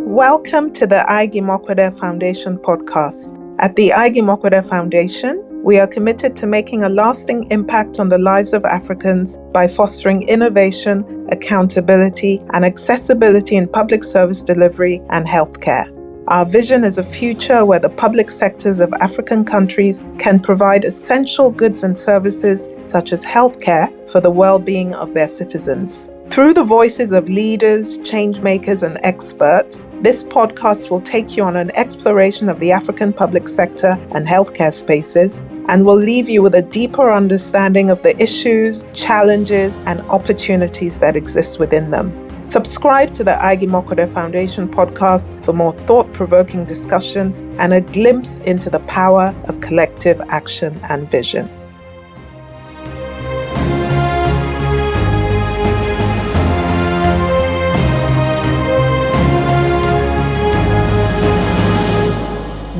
Welcome to the Aig-Imoukhuede Foundation podcast. At the Aig-Imoukhuede Foundation, we are committed to making a lasting impact on the lives of Africans by fostering innovation, accountability, and accessibility in public service delivery and healthcare. Our vision is a future where the public sectors of African countries can provide essential goods and services such as healthcare for the well-being of their citizens. Through the voices of leaders, change makers, and experts, this podcast will take you on an exploration of the African public sector and healthcare spaces and will leave you with a deeper understanding of the issues, challenges, and opportunities that exist within them. Subscribe to the Aig-Imoukhuede Foundation podcast for more thought-provoking discussions and a glimpse into the power of collective action and vision.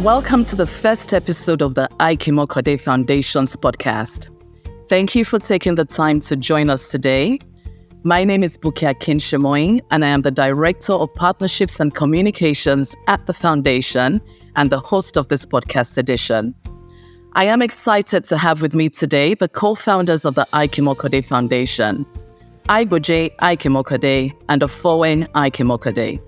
Welcome to the first episode of the Aig-Imoukhuede Foundation's podcast. Thank you for taking the time to join us today. My name is Bukia Kinshemoing, and I am the Director of Partnerships and Communications at the Foundation and the host of this podcast edition. I am excited to have with me today the co-founders of the Aig-Imoukhuede Foundation, Aigboje Aig-Imoukhuede and Ofovwe Aig-Imoukhuede.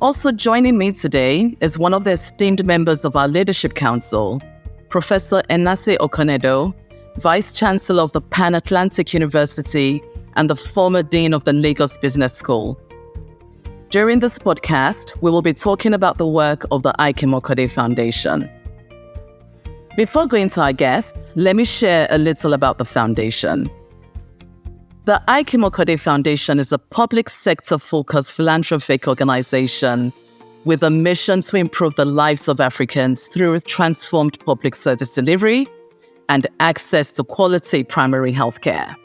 Also joining me today is one of the esteemed members of our Leadership Council, Professor Enase Okonedo, Vice Chancellor of the Pan-Atlantic University and the former Dean of the Lagos Business School. During this podcast, we will be talking about the work of the Aig-Imoukhuede Foundation. Before going to our guests, let me share a little about the foundation. The Aig-Imoukhuede Foundation is a public sector-focused philanthropic organization with a mission to improve the lives of Africans through transformed public service delivery and access to quality primary healthcare.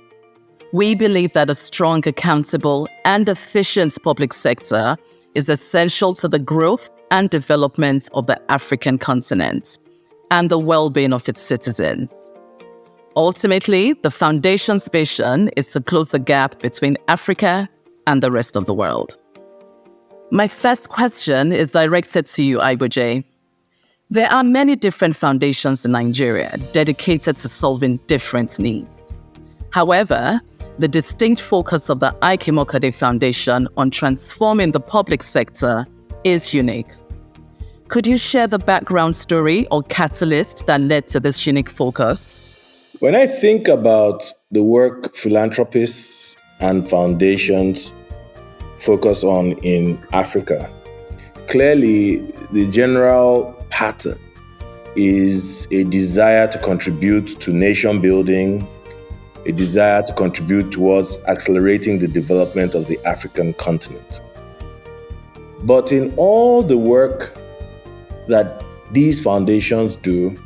We believe that a strong, accountable, and efficient public sector is essential to the growth and development of the African continent and the well-being of its citizens. Ultimately, the Foundation's vision is to close the gap between Africa and the rest of the world. My first question is directed to you, Aigboje. There are many different foundations in Nigeria dedicated to solving different needs. However, the distinct focus of the Aig-Imoukhuede Foundation on transforming the public sector is unique. Could you share the background story or catalyst that led to this unique focus? When I think about the work philanthropists and foundations focus on in Africa, clearly the general pattern is a desire to contribute to nation building, a desire to contribute towards accelerating the development of the African continent. But in all the work that these foundations do,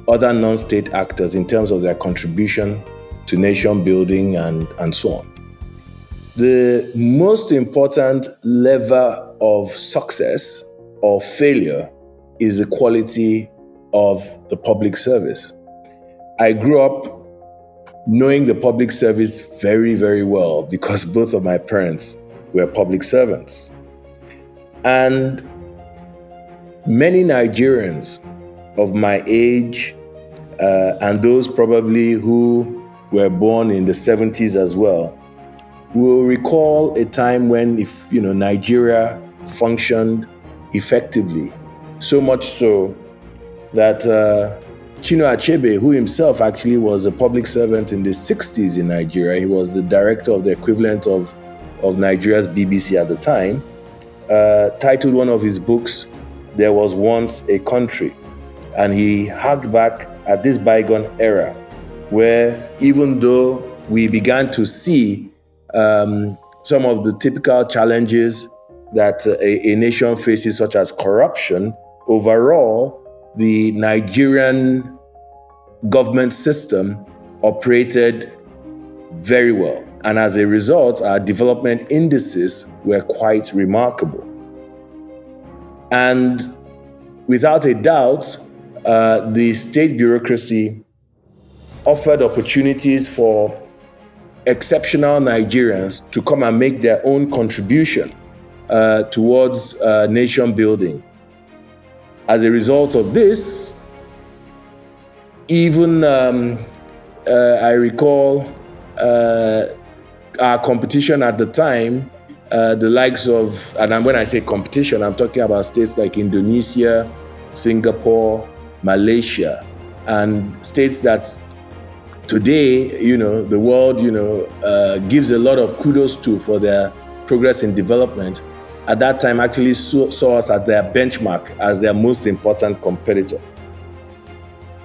other non-state actors in terms of their contribution to nation building and so on. The most important lever of success or failure is the quality of the public service. I grew up knowing the public service very, very well because both of my parents were public servants. And many Nigerians of my age, and those probably who were born in the 70s as well, will recall a time when Nigeria functioned effectively. So much so that Chinua Achebe, who himself actually was a public servant in the 60s in Nigeria, he was the director of the equivalent of Nigeria's BBC at the time, titled one of his books, There Was Once a Country. And he harked back at this bygone era where even though we began to see some of the typical challenges that a nation faces, such as corruption, overall, the Nigerian government system operated very well. And as a result, our development indices were quite remarkable. And without a doubt, the state bureaucracy offered opportunities for exceptional Nigerians to come and make their own contribution towards nation building. As a result of this, even I recall our competition at the time, the likes of, and when I say competition, I'm talking about states like Indonesia, Singapore, Malaysia, and states that today, the world, gives a lot of kudos to for their progress in development. At that time, actually saw us at their benchmark as their most important competitor.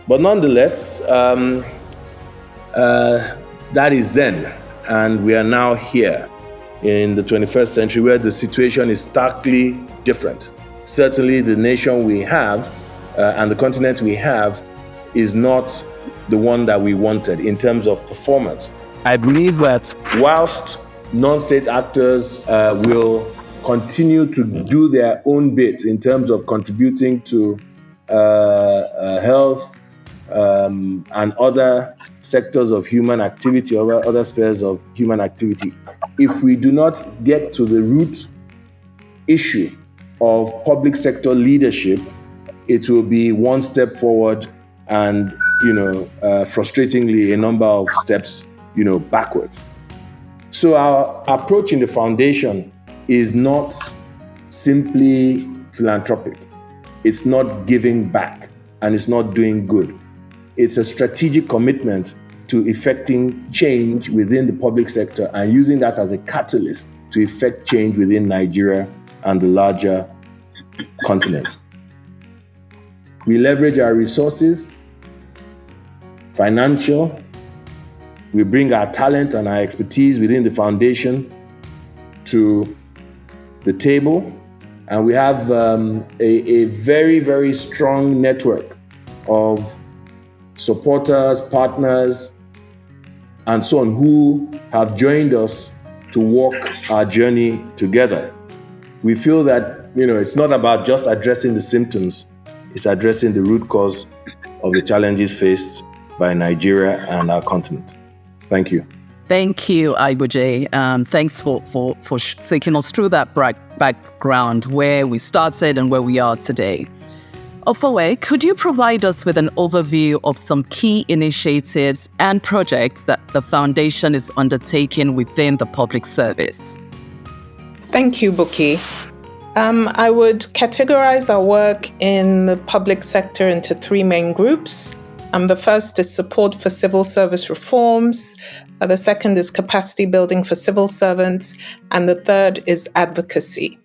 But nonetheless, that is then, and we are now here in the 21st century where the situation is starkly different. Certainly, the nation we have and the continent we have is not the one that we wanted in terms of performance. I believe that whilst non-state actors will continue to do their own bit in terms of contributing to health and other sectors of human activity or other spheres of human activity, if we do not get to the root issue of public sector leadership, it will be one step forward and, frustratingly, a number of steps, backwards. So our approach in the foundation is not simply philanthropic. It's not giving back and it's not doing good. It's a strategic commitment to effecting change within the public sector and using that as a catalyst to effect change within Nigeria and the larger continent. We leverage our resources, financial. We bring our talent and our expertise within the foundation to the table. And we have a very, very strong network of supporters, partners, and so on, who have joined us to walk our journey together. We feel that, it's not about just addressing the symptoms, it's addressing the root cause of the challenges faced by Nigeria and our continent. Thank you. Thank you, Aigboje. Thanks for taking us through that background, where we started and where we are today. Ofovwe, could you provide us with an overview of some key initiatives and projects that the Foundation is undertaking within the public service? Thank you, Buki. I would categorize our work in the public sector into three main groups. The first is support for civil service reforms. The second is capacity building for civil servants. And the third is advocacy.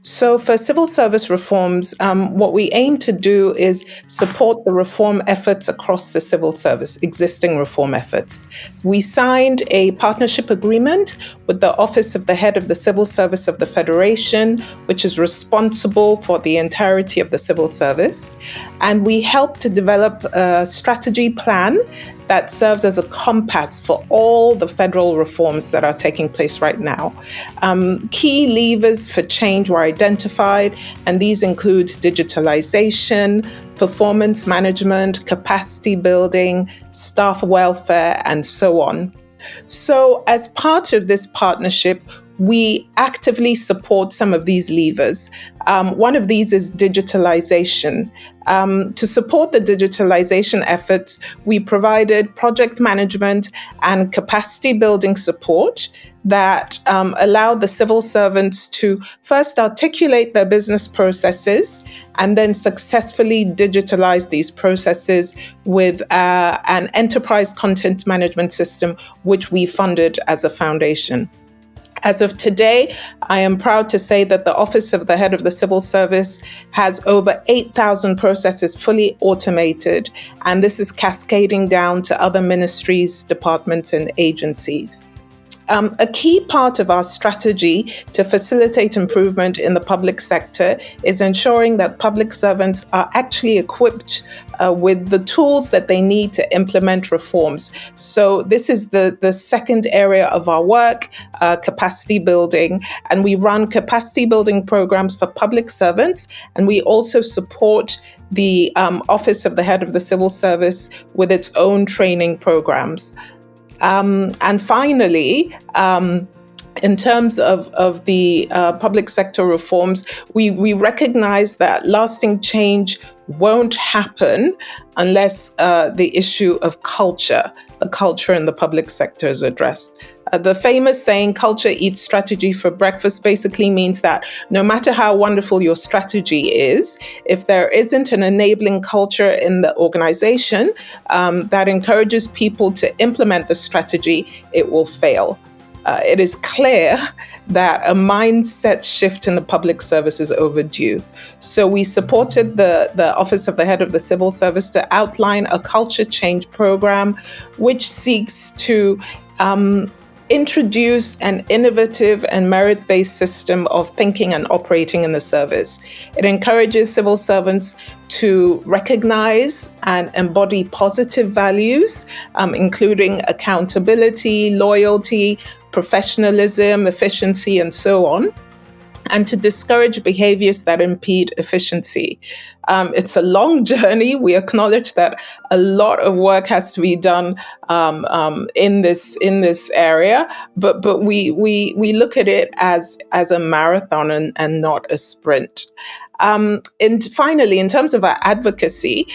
So for civil service reforms, what we aim to do is support the reform efforts across the civil service, existing reform efforts. We signed a partnership agreement with the Office of the Head of the Civil Service of the Federation, which is responsible for the entirety of the civil service. And we helped to develop a strategy plan that serves as a compass for all the federal reforms that are taking place right now. Key levers for change were identified, and these include digitalization, performance management, capacity building, staff welfare, and so on. So as part of this partnership, we actively support some of these levers. One of these is digitalization. To support the digitalization efforts, we provided project management and capacity building support that allowed the civil servants to first articulate their business processes and then successfully digitalize these processes with an enterprise content management system, which we funded as a foundation. As of today, I am proud to say that the Office of the Head of the Civil Service has over 8,000 processes fully automated, and this is cascading down to other ministries, departments, and agencies. A key part of our strategy to facilitate improvement in the public sector is ensuring that public servants are actually equipped with the tools that they need to implement reforms. So this is the second area of our work, capacity building. And we run capacity building programs for public servants. And we also support the Office of the Head of the Civil Service with its own training programs. And finally, in terms of the public sector reforms, we recognize that lasting change won't happen unless the issue of culture, the culture in the public sector is addressed. The famous saying, culture eats strategy for breakfast, basically means that no matter how wonderful your strategy is, if there isn't an enabling culture in the organization that encourages people to implement the strategy, it will fail. It is clear that a mindset shift in the public service is overdue. So we supported the Office of the Head of the Civil Service to outline a culture change program which seeks to introduce an innovative and merit-based system of thinking and operating in the service. It encourages civil servants to recognize and embody positive values, including accountability, loyalty, professionalism, efficiency, and so on, and to discourage behaviors that impede efficiency. It's a long journey. We acknowledge that a lot of work has to be done in this area, but we look at it as a marathon and not a sprint. And finally, in terms of our advocacy,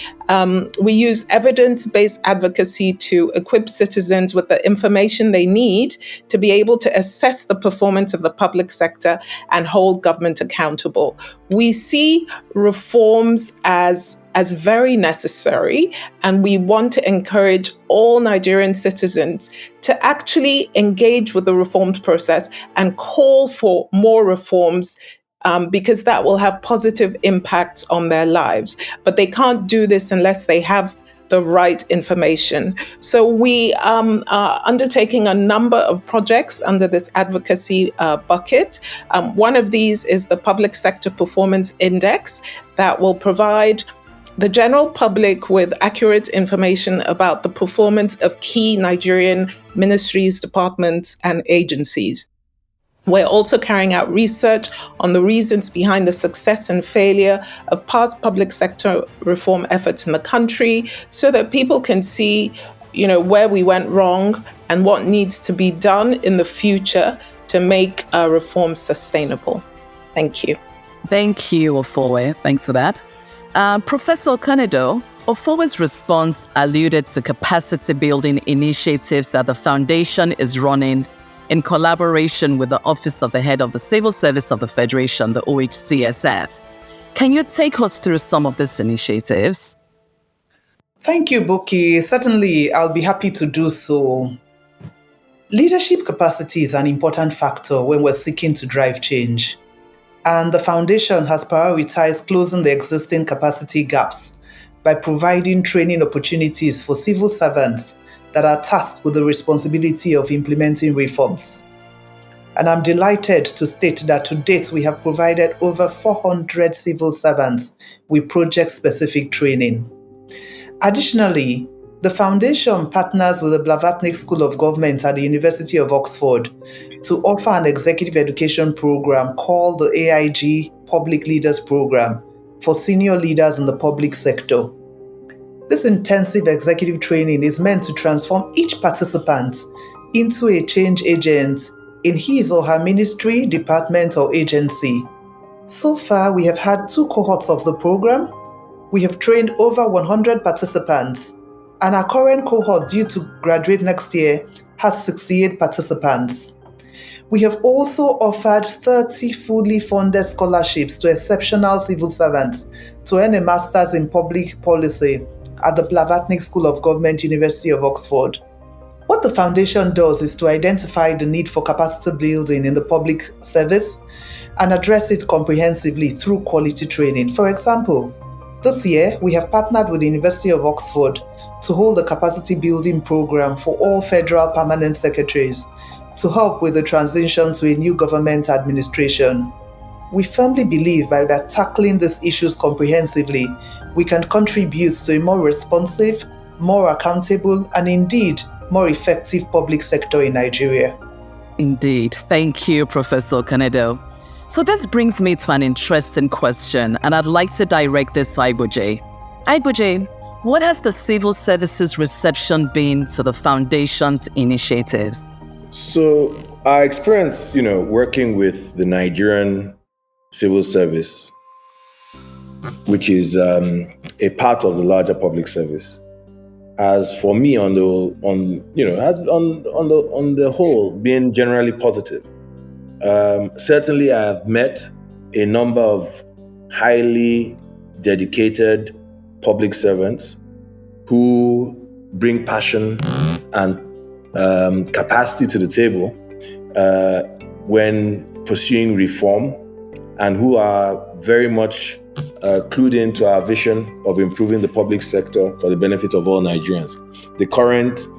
we use evidence-based advocacy to equip citizens with the information they need to be able to assess the performance of the public sector and hold government accountable. We see reforms as very necessary, and we want to encourage all Nigerian citizens to actually engage with the reforms process and call for more reforms, because that will have positive impacts on their lives. But they can't do this unless they have the right information. So we are undertaking a number of projects under this advocacy bucket. One of these is the Public Sector Performance Index that will provide the general public with accurate information about the performance of key Nigerian ministries, departments, and agencies. We're also carrying out research on the reasons behind the success and failure of past public sector reform efforts in the country, so that people can see, where we went wrong and what needs to be done in the future to make reforms sustainable. Thank you. Thank you, Ofovwe. Thanks for that. Professor Okonedo, Ofovwe's response alluded to capacity building initiatives that the foundation is running in collaboration with the Office of the Head of the Civil Service of the Federation, the OHCSF. Can you take us through some of these initiatives? Thank you, Buki. Certainly, I'll be happy to do so. Leadership capacity is an important factor when we're seeking to drive change. And the Foundation has prioritized closing the existing capacity gaps by providing training opportunities for civil servants that are tasked with the responsibility of implementing reforms. And I'm delighted to state that to date we have provided over 400 civil servants with project-specific training. Additionally, the Foundation partners with the Blavatnik School of Government at the University of Oxford to offer an executive education program called the AIG Public Leaders Program for senior leaders in the public sector. This intensive executive training is meant to transform each participant into a change agent in his or her ministry, department, or agency. So far, we have had 2 cohorts of the program. We have trained over 100 participants, and our current cohort, due to graduate next year, has 68 participants. We have also offered 30 fully funded scholarships to exceptional civil servants to earn a master's in public policy at the Blavatnik School of Government, University of Oxford. What the Foundation does is to identify the need for capacity building in the public service and address it comprehensively through quality training. For example, this year we have partnered with the University of Oxford to hold a capacity building program for all federal permanent secretaries to help with the transition to a new government administration. We firmly believe by tackling these issues comprehensively, we can contribute to a more responsive, more accountable, and indeed more effective public sector in Nigeria. Indeed. Thank you, Professor Okonedo. So this brings me to an interesting question, and I'd like to direct this to Aigboje. Aigboje, what has the civil services reception been to the Foundation's initiatives? So our experience, working with the Nigerian civil service, which is a part of the larger public service, has, for me, on the whole, been generally positive. Certainly, I have met a number of highly dedicated public servants who bring passion and capacity to the table when pursuing reform, and who are very much clued into our vision of improving the public sector for the benefit of all Nigerians. The current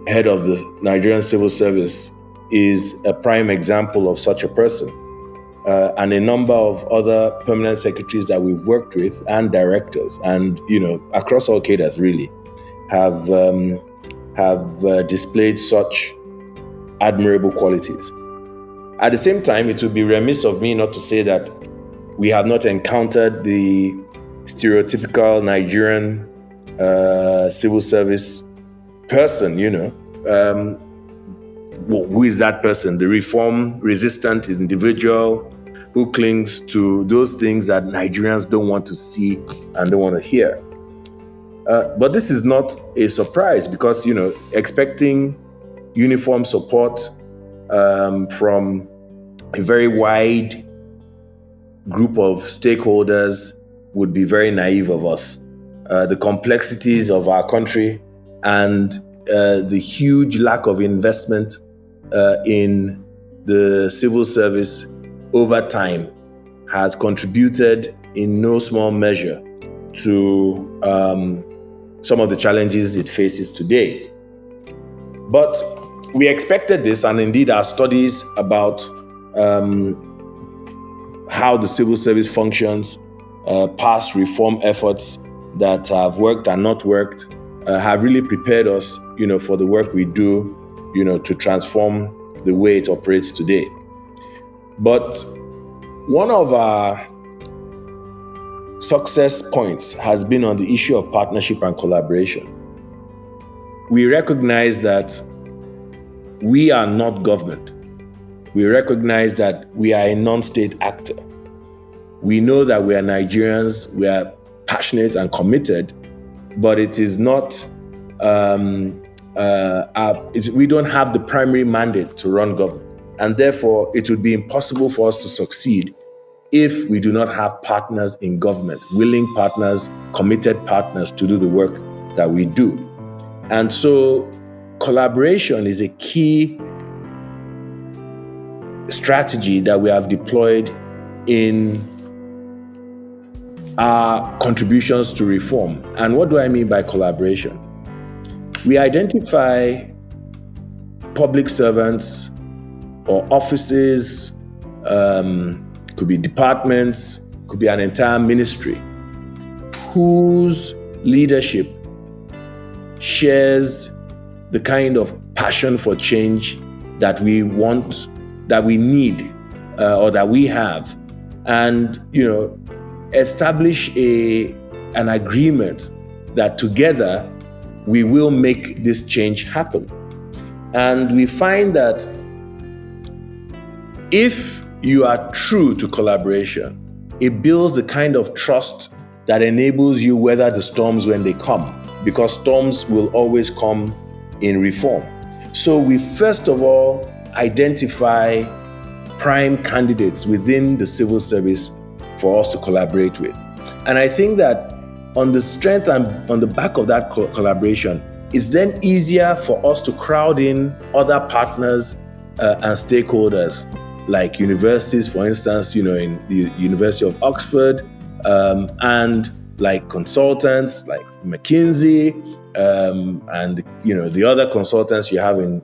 head of the Nigerian civil service is a prime example of such a person. And a number of other permanent secretaries that we've worked with, and directors, and across all cadres really, have displayed such admirable qualities. At the same time, it would be remiss of me not to say that we have not encountered the stereotypical Nigerian civil service person, who is that person? The reform-resistant individual who clings to those things that Nigerians don't want to see and don't want to hear. But this is not a surprise, because, expecting uniform support from a very wide group of stakeholders would be very naive of us. The complexities of our country and the huge lack of investment in the civil service over time has contributed in no small measure to some of the challenges it faces today. But we expected this, and indeed our studies about how the civil service functions, past reform efforts that have worked and not worked, have really prepared us, for the work we do, to transform the way it operates today. But one of our success points has been on the issue of partnership and collaboration. We recognize that we are not government. We recognize that we are a non-state actor. We know that we are Nigerians, we are passionate and committed, but it is not, we don't have the primary mandate to run government. And therefore, it would be impossible for us to succeed if we do not have partners in government, willing partners, committed partners to do the work that we do. And so collaboration is a key strategy that we have deployed in our contributions to reform. And what do I mean by collaboration? We identify public servants or offices, could be departments, could be an entire ministry, whose leadership shares the kind of passion for change that we want, that we need, or that we have, and establish an agreement that together we will make this change happen. And we find that if you are true to collaboration, it builds the kind of trust that enables you weather the storms when they come, because storms will always come in reform. So we first of all identify prime candidates within the civil service for us to collaborate with. And I think that on the strength and on the back of that collaboration, it's then easier for us to crowd in other partners and stakeholders, like universities, for instance, in the University of Oxford, and like consultants like McKinsey, and the other consultants you have in,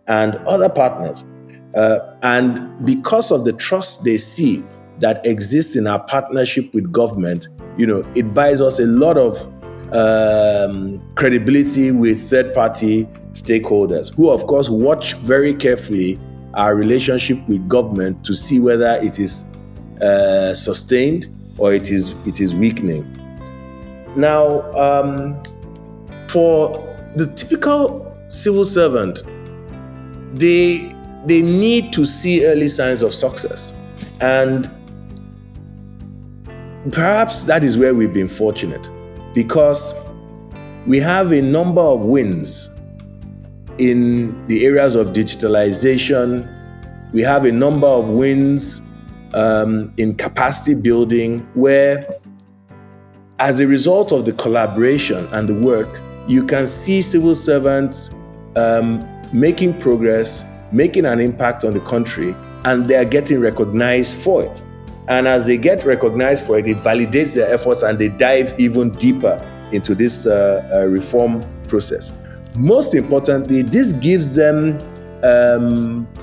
and other partners. And because of the trust they see that exists in our partnership with government, it buys us a lot of credibility with third-party stakeholders, who of course watch very carefully our relationship with government to see whether it is sustained or it is weakening. Now, for the typical civil servant, they need to see early signs of success. And perhaps that is where we've been fortunate, because we have a number of wins in the areas of digitalization. We have a number of wins in capacity building, where as a result of the collaboration and the work, you can see civil servants making progress, making an impact on the country, and they are getting recognized for it. And as they get recognized for it, it validates their efforts and they dive even deeper into this reform process. Most importantly, this gives them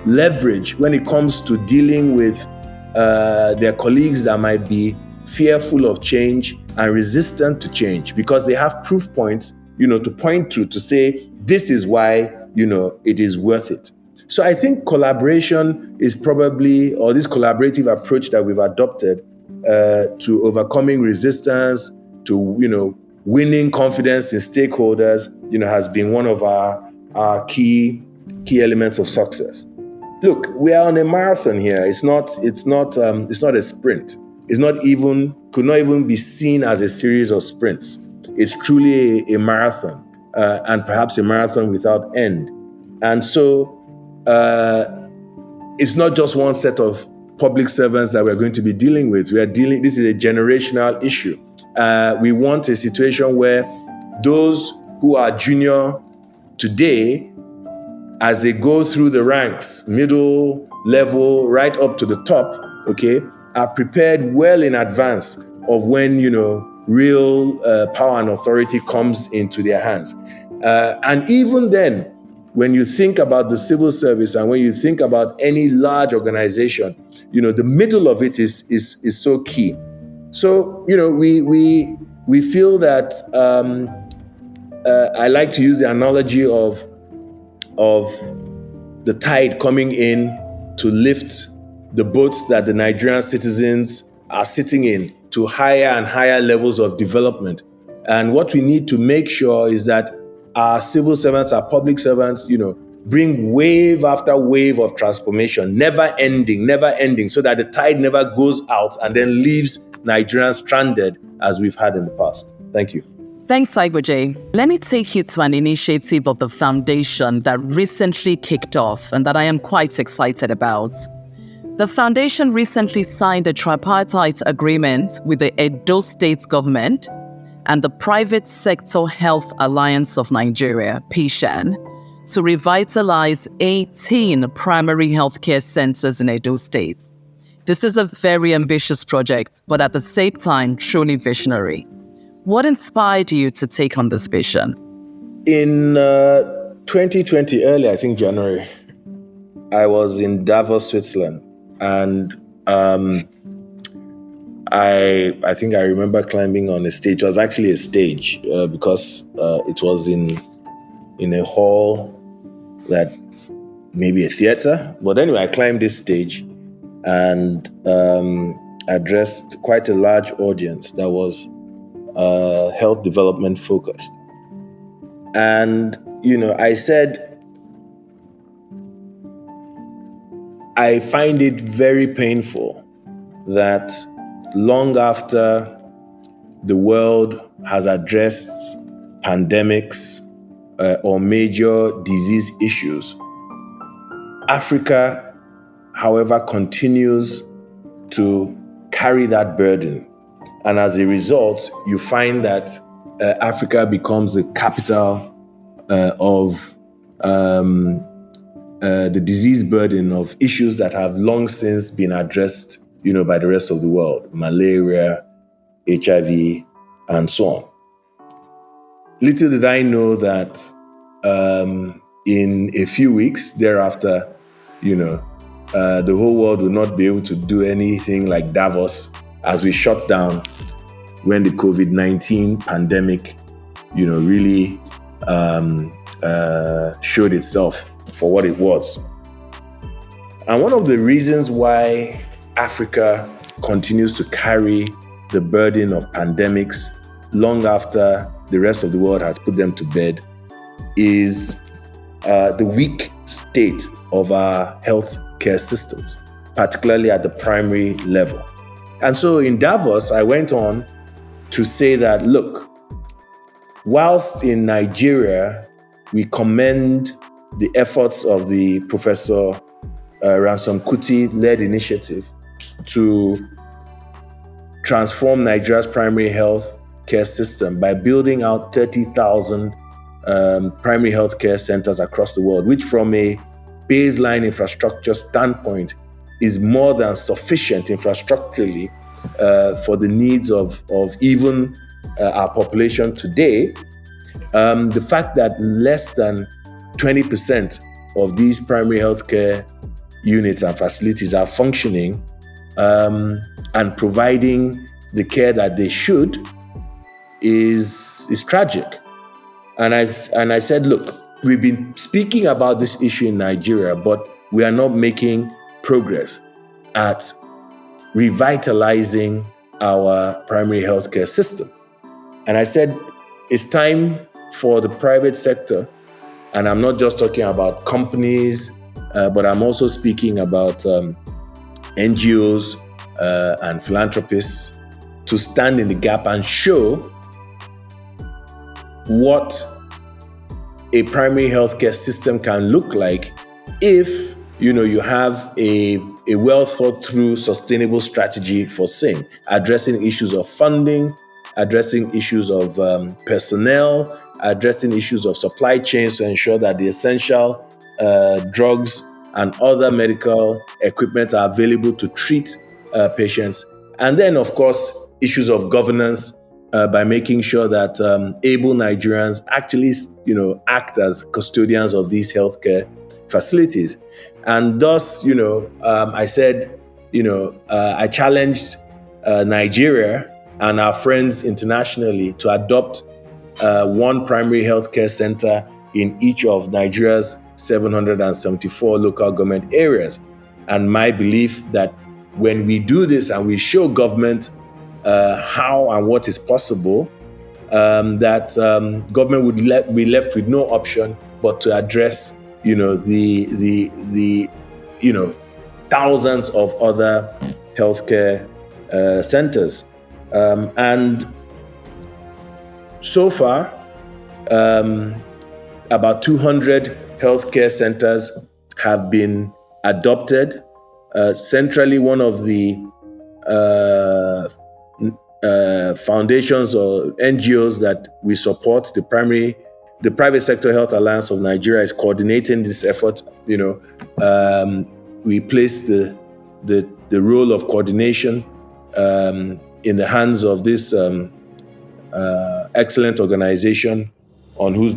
leverage when it comes to dealing with their colleagues that might be fearful of change and resistant to change, because they have proof points, to point to say, this is why, it is worth it. So I think collaboration is probably, or this collaborative approach that we've adopted to overcoming resistance, to, winning confidence in stakeholders, has been one of our key elements of success. Look, we are on a marathon here. It's not a sprint. Could not even be seen as a series of sprints. It's truly a marathon, and perhaps a marathon without end. And so it's not just one set of public servants that we're going to be dealing with. This is a generational issue. We want a situation where those who are junior today, as they go through the ranks, middle level, right up to the top, are prepared well in advance of when, real power and authority comes into their hands. And even then, when you think about the civil service and when you think about any large organization, the middle of it is so key. So, we feel that I like to use the analogy of the tide coming in to lift the boats that the Nigerian citizens are sitting in to higher and higher levels of development. And what we need to make sure is that our civil servants, our public servants, bring wave after wave of transformation, never ending, so that the tide never goes out and then leaves Nigerians stranded as we've had in the past. Thank you. Thanks, Aigboje. Let me take you to an initiative of the foundation that recently kicked off and that I am quite excited about. The foundation recently signed a tripartite agreement with the Edo State government and the Private Sector Health Alliance of Nigeria, PSHAN, to revitalize 18 primary healthcare centers in Edo State. This is a very ambitious project, but at the same time, truly visionary. What inspired you to take on this vision? In 2020, early, I think January, I was in Davos, Switzerland, and I think I remember climbing on a stage. It was actually a stage because it was in a hall that maybe a theater. But anyway, I climbed this stage and addressed quite a large audience that was health development focused. And, I said, I find it very painful that long after the world has addressed pandemics or major disease issues, Africa, however, continues to carry that burden. And as a result, you find that Africa becomes the capital of the disease burden of issues that have long since been addressed, by the rest of the world: malaria, HIV, and so on. Little did I know that in a few weeks thereafter, the whole world will not be able to do anything like Davos as we shut down when the COVID-19 pandemic, really showed itself for what it was. And one of the reasons why Africa continues to carry the burden of pandemics long after the rest of the world has put them to bed is the weak state of our healthcare systems, particularly at the primary level. And so in Davos, I went on to say that, look, whilst in Nigeria, we commend the efforts of the Professor Ransom Kuti-led initiative to transform Nigeria's primary health care system by building out 30,000 primary health care centers across the world, which from a baseline infrastructure standpoint is more than sufficient infrastructurally for the needs of even our population today. The fact that less than 20% of these primary health care units and facilities are functioning and providing the care that they should is tragic. And I said, look, we've been speaking about this issue in Nigeria, but we are not making progress at revitalizing our primary healthcare system. And I said, it's time for the private sector, and I'm not just talking about companies, but I'm also speaking about NGOs and philanthropists, to stand in the gap and show what a primary healthcare system can look like if you have a well thought through sustainable strategy for SIM, addressing issues of funding, addressing issues of personnel, addressing issues of supply chains to ensure that the essential drugs and other medical equipment are available to treat patients. And then, of course, issues of governance by making sure that able Nigerians actually, act as custodians of these healthcare facilities. And thus, I said, I challenged Nigeria and our friends internationally to adopt one primary healthcare center in each of Nigeria's 774 local government areas. And my belief that when we do this and we show government how and what is possible, that government would be left with no option but to address, the thousands of other healthcare centers. And so far, about 200 healthcare centers have been adopted. Centrally, one of the foundations or NGOs that we support, the Private Sector Health Alliance of Nigeria, is coordinating this effort. We place the role of coordination in the hands of this excellent organization on whose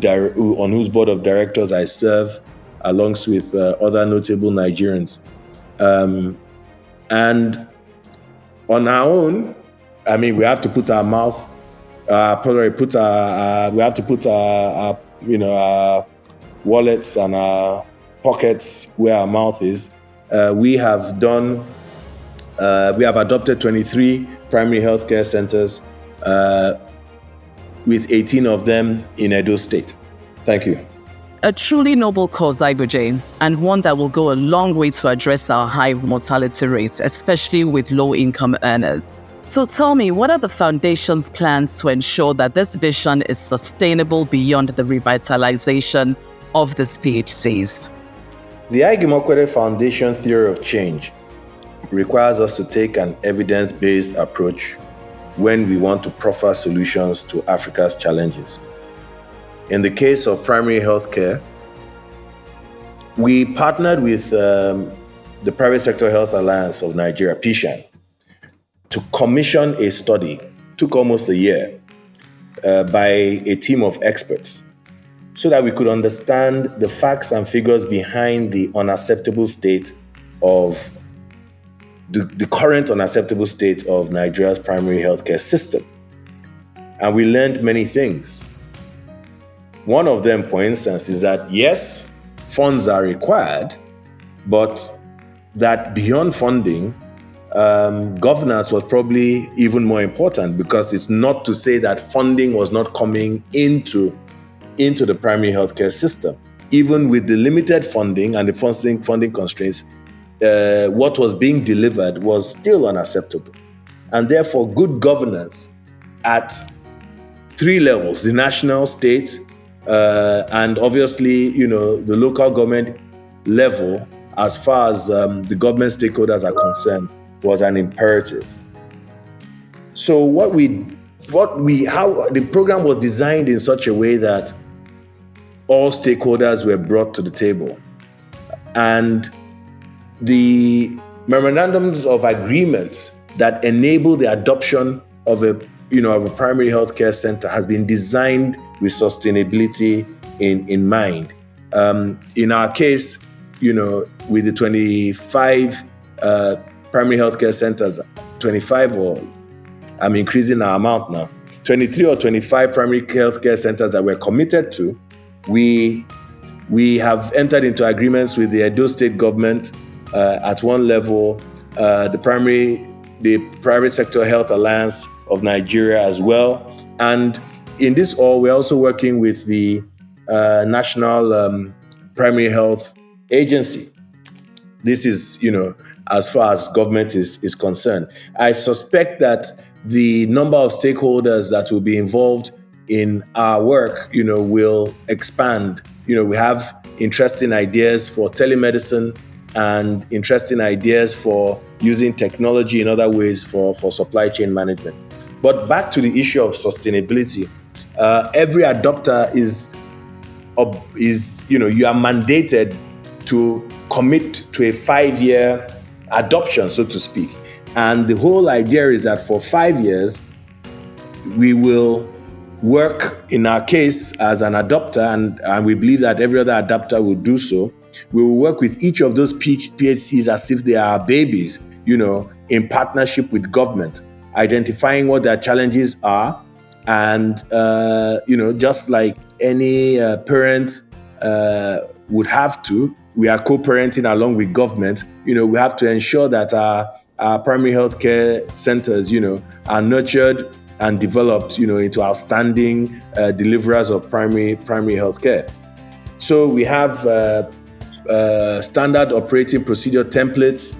board of directors I serve, alongside with other notable Nigerians. And on our own, we have to put our mouth, we have to put our wallets and our pockets where our mouth is. We have adopted 23 primary healthcare centers, with 18 of them in Edo State. Thank you. A truly noble cause, Aigboje, and one that will go a long way to address our high mortality rates, especially with low-income earners. So tell me, what are the foundation's plans to ensure that this vision is sustainable beyond the revitalization of the PHCs? The Aig-Imoukhuede Foundation theory of change requires us to take an evidence-based approach when we want to proffer solutions to Africa's challenges. In the case of primary health care, we partnered with the Private Sector Health Alliance of Nigeria, PSHAN, to commission a study, took almost a year, by a team of experts, so that we could understand the facts and figures behind the unacceptable state of the current unacceptable state of Nigeria's primary healthcare system. And we learned many things. One of them, for instance, is that yes, funds are required, but that beyond funding, governance was probably even more important, because it's not to say that funding was not coming into the primary healthcare system. even with the limited funding and the funding constraints, what was being delivered was still unacceptable. And therefore, good governance at 3 levels, the national, state, and obviously, the local government level, as far as the government stakeholders are concerned, was an imperative. So how the program was designed in such a way that all stakeholders were brought to the table. And the memorandums of agreements that enable the adoption of a primary healthcare center has been designed with sustainability in mind. In our case, with the 25 primary healthcare centers, 25 or I'm increasing our amount now, 23 or 25 primary healthcare centers that we're committed to, we have entered into agreements with the Edo State government at one level, the Private Sector Health Alliance of Nigeria as well. And in this all, we're also working with the National Primary Health Agency. This is, as far as government is concerned. I suspect that the number of stakeholders that will be involved in our work, will expand. We have interesting ideas for telemedicine and interesting ideas for using technology in other ways for supply chain management. But back to the issue of sustainability, every adopter is you are mandated to commit to a 5-year adoption, so to speak. And the whole idea is that for 5 years, we will work, in our case, as an adopter, and we believe that every other adopter will do so. We will work with each of those PHCs as if they are babies, in partnership with government, identifying what their challenges are. And, just like any parent would have to, we are co-parenting along with government. We have to ensure that our primary healthcare centers, are nurtured and developed, into outstanding deliverers of primary healthcare. So we have standard operating procedure templates.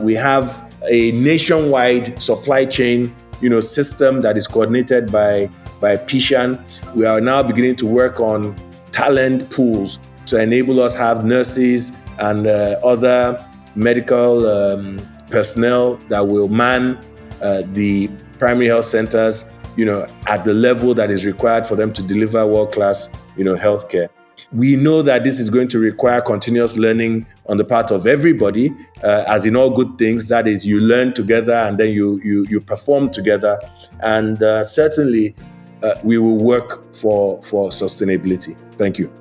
We have a nationwide supply chain, system that is coordinated by PISHAN. We are now beginning to work on talent pools to enable us have nurses and other medical personnel that will man the primary health centers, at the level that is required for them to deliver world-class, healthcare. We know that this is going to require continuous learning on the part of everybody, as in all good things. That is, you learn together and then you perform together. And certainly, we will work for sustainability. Thank you.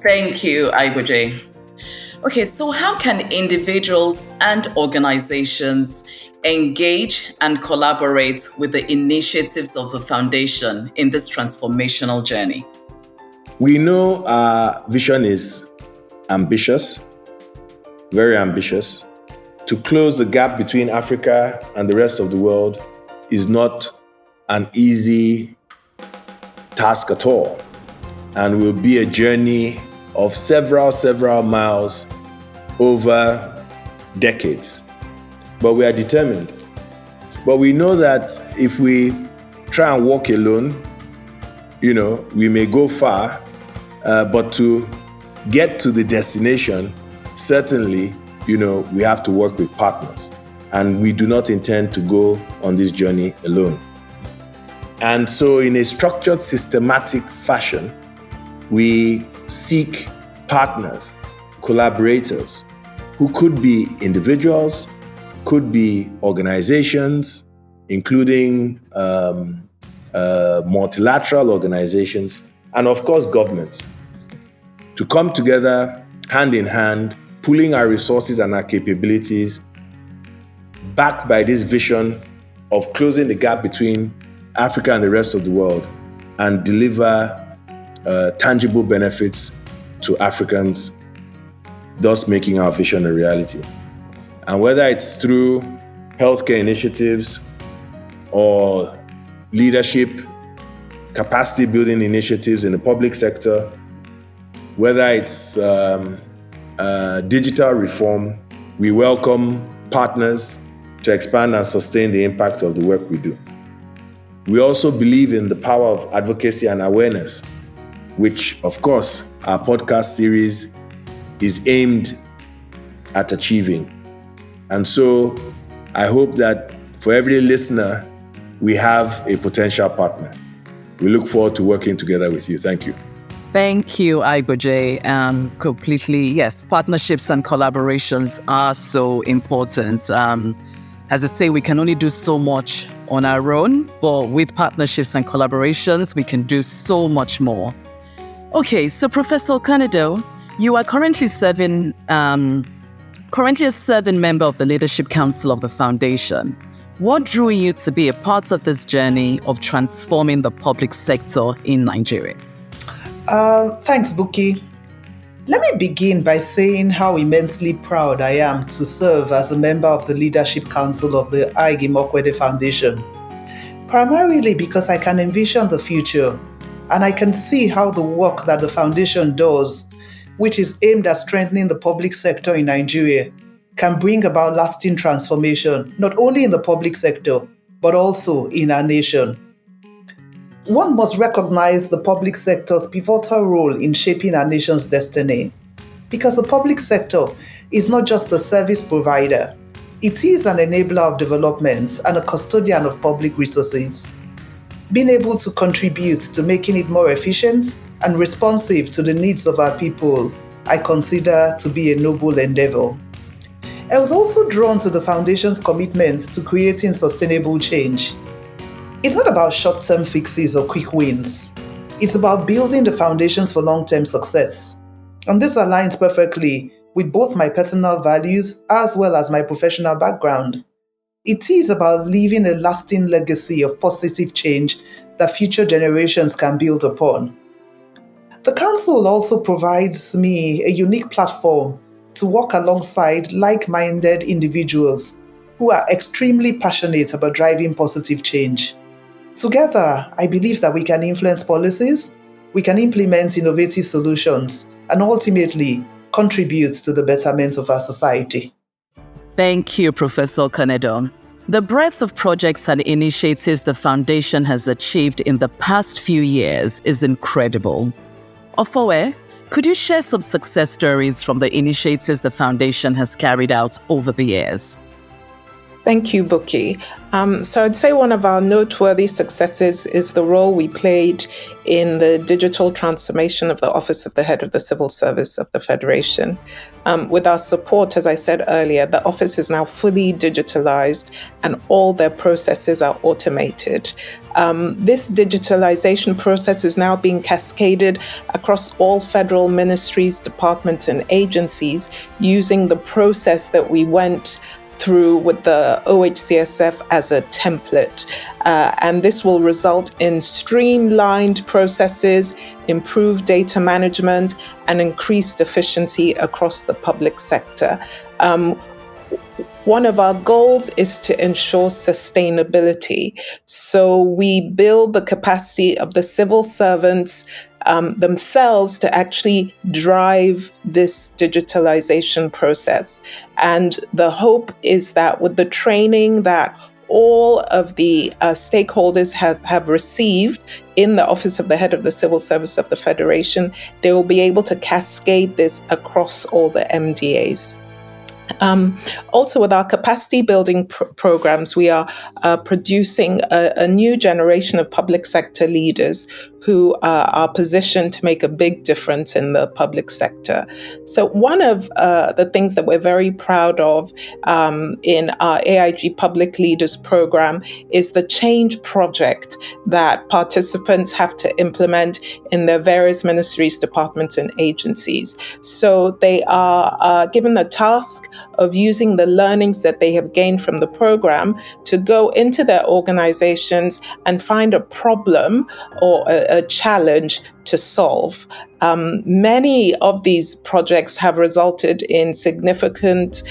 Thank you, Aigboje. Okay, so how can individuals and organizations engage and collaborate with the initiatives of the foundation in this transformational journey? We know our vision is ambitious, very ambitious. To close the gap between Africa and the rest of the world is not an easy task at all, and will be a journey of several miles over decades. But we are determined. But we know that if we try and walk alone, we may go far, but to get to the destination, certainly, we have to work with partners. And we do not intend to go on this journey alone. And so in a structured, systematic fashion, we seek partners, collaborators, who could be individuals, could be organizations, including multilateral organizations, and of course, governments, to come together hand in hand, pooling our resources and our capabilities, backed by this vision of closing the gap between Africa and the rest of the world, and deliver tangible benefits to Africans, thus making our vision a reality. And whether it's through healthcare initiatives or leadership, capacity building initiatives in the public sector, whether it's digital reform. We welcome partners to expand and sustain the impact of the work we do. We also believe in the power of advocacy and awareness, which, of course, our podcast series is aimed at achieving. And so I hope that for every listener, we have a potential partner. We look forward to working together with you. Thank you. Thank you, Aigboje. Completely, yes, partnerships and collaborations are so important. As I say, we can only do so much on our own, but with partnerships and collaborations, we can do so much more. Okay, so Professor Okonedo, you are currently a serving member of the Leadership Council of the Foundation. What drew you to be a part of this journey of transforming the public sector in Nigeria? Thanks, Buki. Let me begin by saying how immensely proud I am to serve as a member of the Leadership Council of the Aig-Imoukhuede Foundation, primarily because I can envision the future and I can see how the work that the foundation does, which is aimed at strengthening the public sector in Nigeria, can bring about lasting transformation, not only in the public sector, but also in our nation. One must recognize the public sector's pivotal role in shaping our nation's destiny, because the public sector is not just a service provider, it is an enabler of development and a custodian of public resources. Being able to contribute to making it more efficient and responsive to the needs of our people, I consider to be a noble endeavor. I was also drawn to the Foundation's commitment to creating sustainable change. It's not about short-term fixes or quick wins. It's about building the foundations for long-term success. And this aligns perfectly with both my personal values as well as my professional background. It is about leaving a lasting legacy of positive change that future generations can build upon. The Council also provides me a unique platform to work alongside like-minded individuals who are extremely passionate about driving positive change. Together, I believe that we can influence policies, we can implement innovative solutions, and ultimately contribute to the betterment of our society. Thank you, Professor Okonedo. The breadth of projects and initiatives the Foundation has achieved in the past few years is incredible. Ofovwe, could you share some success stories from the initiatives the Foundation has carried out over the years? Thank you, Buki. So I'd say one of our noteworthy successes is the role we played in the digital transformation of the Office of the Head of the Civil Service of the Federation. With our support, as I said earlier, the office is now fully digitalized and all their processes are automated. This digitalization process is now being cascaded across all federal ministries, departments, and agencies using the process that we went through with the OHCSF as a template. And this will result in streamlined processes, improved data management, and increased efficiency across the public sector. One of our goals is to ensure sustainability. So we build the capacity of the civil servants themselves to actually drive this digitalization process. And the hope is that with the training that all of the stakeholders have received in the Office of the Head of the Civil Service of the Federation, they will be able to cascade this across all the MDAs. Also, with our capacity building programs, we are producing a new generation of public sector leaders who are positioned to make a big difference in the public sector. So one of the things that we're very proud of in our AIG Public Leaders Program is the change project that participants have to implement in their various ministries, departments, and agencies. So they are given the task of using the learnings that they have gained from the program to go into their organizations and find a problem or a challenge to solve. Many of these projects have resulted in significant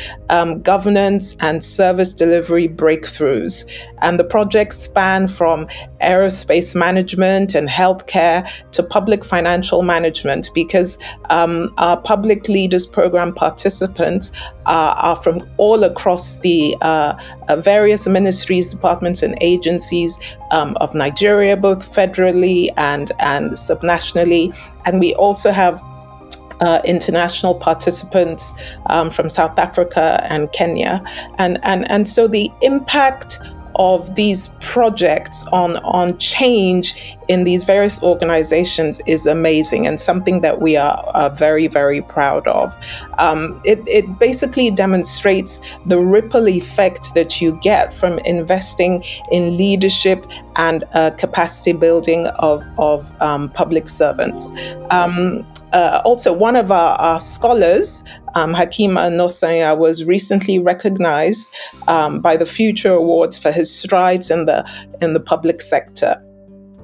governance and service delivery breakthroughs. And the projects span from aerospace management and healthcare to public financial management, because our Public Leaders Program participants are from all across the various ministries, departments, and agencies of Nigeria, both federally and subnationally. And we also have international participants from South Africa and Kenya. And so the impact of these projects on change in these various organizations is amazing, and something that we are very, very proud of. It basically demonstrates the ripple effect that you get from investing in leadership and capacity building of public servants. Also, one of our scholars, Hakima Nosanya, was recently recognized by the Future Awards for his strides in the public sector.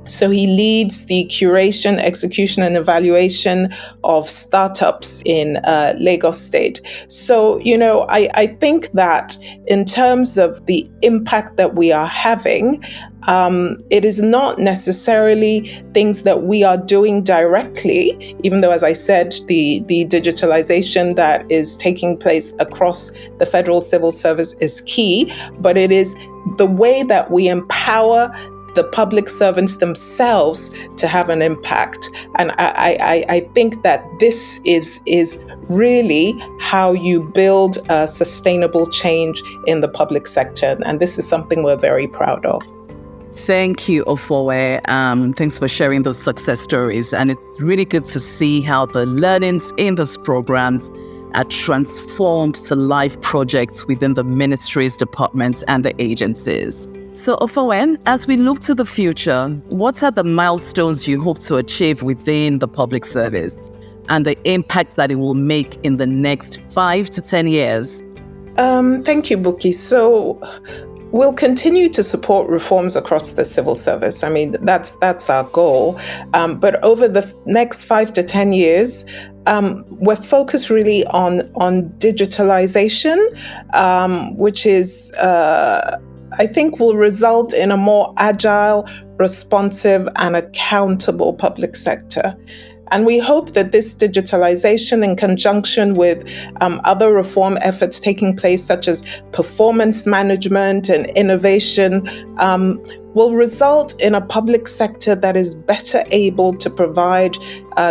So he leads the curation, execution, and evaluation of startups in Lagos State. So, I think that in terms of the impact that we are having, it is not necessarily things that we are doing directly, even though, as I said, the digitalization that is taking place across the federal civil service is key, but it is the way that we empower the public servants themselves to have an impact. And I think that this is really how you build a sustainable change in the public sector. And this is something we're very proud of. Thank you, Ofovwe. Thanks for sharing those success stories. And it's really good to see how the learnings in those programs are transformed to live projects within the ministries, departments, and the agencies. So, Ofovwe, as we look to the future, what are the milestones you hope to achieve within the public service and the impact that it will make in the next 5 to 10 years? Thank you, Buki. So, we'll continue to support reforms across the civil service. I mean, that's our goal. But over the next 5 to 10 years, we're focused really on digitalization, which is, I think, will result in a more agile, responsive, and accountable public sector. And we hope that this digitalization, in conjunction with other reform efforts taking place, such as performance management and innovation, will result in a public sector that is better able to provide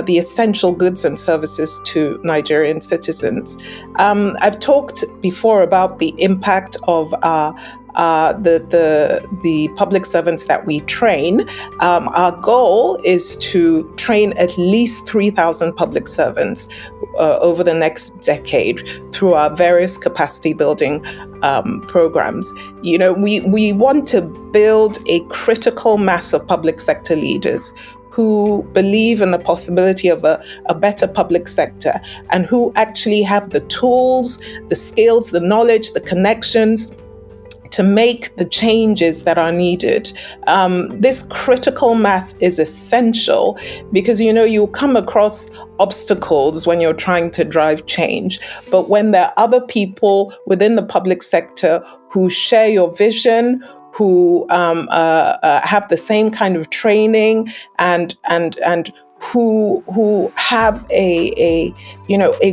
the essential goods and services to Nigerian citizens. I've talked before about the impact of the public servants that we train. Our goal is to train at least 3,000 public servants over the next decade through our various capacity building programs. We want to build a critical mass of public sector leaders who believe in the possibility of a better public sector, and who actually have the tools, the skills, the knowledge, the connections to make the changes that are needed. This critical mass is essential because, you come across obstacles when you're trying to drive change. But when there are other people within the public sector who share your vision, who have the same kind of training and who have a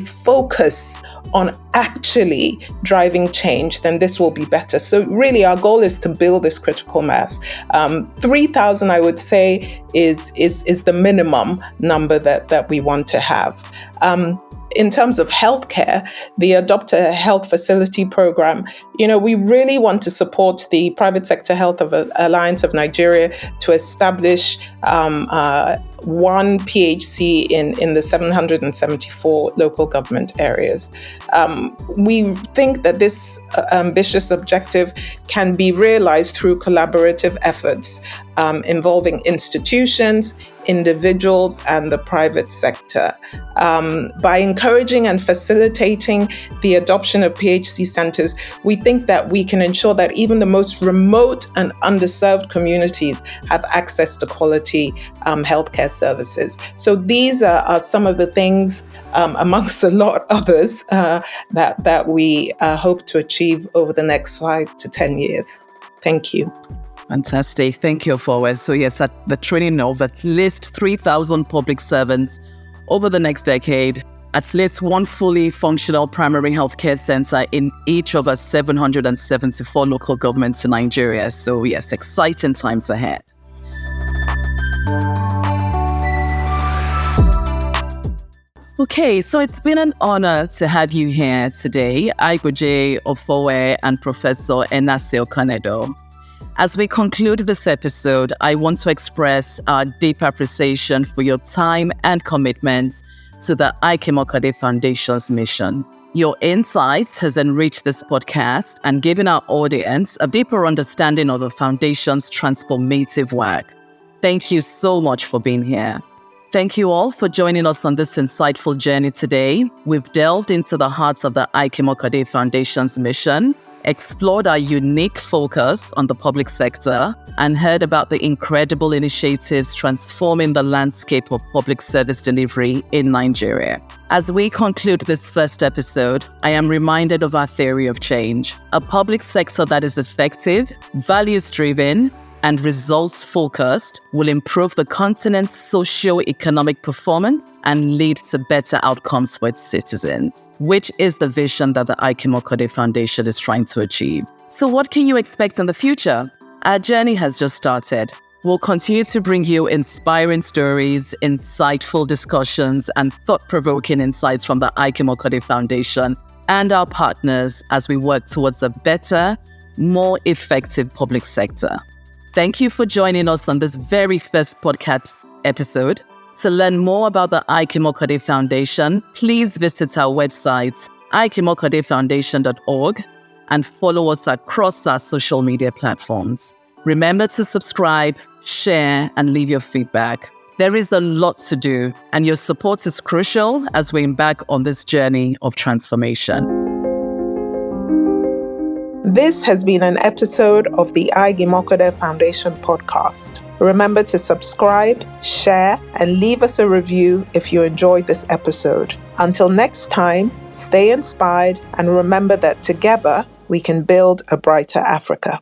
focus on actually driving change, then this will be better. So really, our goal is to build this critical mass. 3,000, I would say, is the minimum number that we want to have. In terms of healthcare, the Adopt a Health Facility program, we really want to support the Private Sector Health Alliance of Nigeria to establish one PHC in the 774 local government areas. We think that this ambitious objective can be realized through collaborative efforts involving institutions, individuals and the private sector. By encouraging and facilitating the adoption of PHC centers, we think that we can ensure that even the most remote and underserved communities have access to quality healthcare services. So these are some of the things, amongst a lot others, that we hope to achieve over the next 5 to 10 years. Thank you. Fantastic. Thank you, Ofovwe. So yes, at the training of at least 3,000 public servants over the next decade, at least one fully functional primary healthcare center in each of our 774 local governments in Nigeria. So yes, exciting times ahead. Okay, so it's been an honor to have you here today, Aigboje, Ofovwe, and Professor Enase Okonedo. As we conclude this episode, I want to express our deep appreciation for your time and commitment to the Aig-Imoukhuede Foundation's mission. Your insights has enriched this podcast and given our audience a deeper understanding of the Foundation's transformative work. Thank you so much for being here. Thank you all for joining us on this insightful journey today. We've delved into the heart of the Aig-Imoukhuede Foundation's mission, explored our unique focus on the public sector, and heard about the incredible initiatives transforming the landscape of public service delivery in Nigeria. As we conclude this first episode, I am reminded of our theory of change, a public sector that is effective, values-driven, and results-focused will improve the continent's socio-economic performance and lead to better outcomes for its citizens, which is the vision that the Aig-Imoukhuede Foundation is trying to achieve. So what can you expect in the future? Our journey has just started. We'll continue to bring you inspiring stories, insightful discussions, and thought-provoking insights from the Aig-Imoukhuede Foundation and our partners as we work towards a better, more effective public sector. Thank you for joining us on this very first podcast episode. To learn more about the Aig-Imoukhuede Foundation, please visit our website, aig-imoukhuedefoundation.org, and follow us across our social media platforms. Remember to subscribe, share, and leave your feedback. There is a lot to do, and your support is crucial as we embark on this journey of transformation. This has been an episode of the Aig-Imoukhuede Foundation podcast. Remember to subscribe, share, and leave us a review if you enjoyed this episode. Until next time, stay inspired and remember that together we can build a brighter Africa.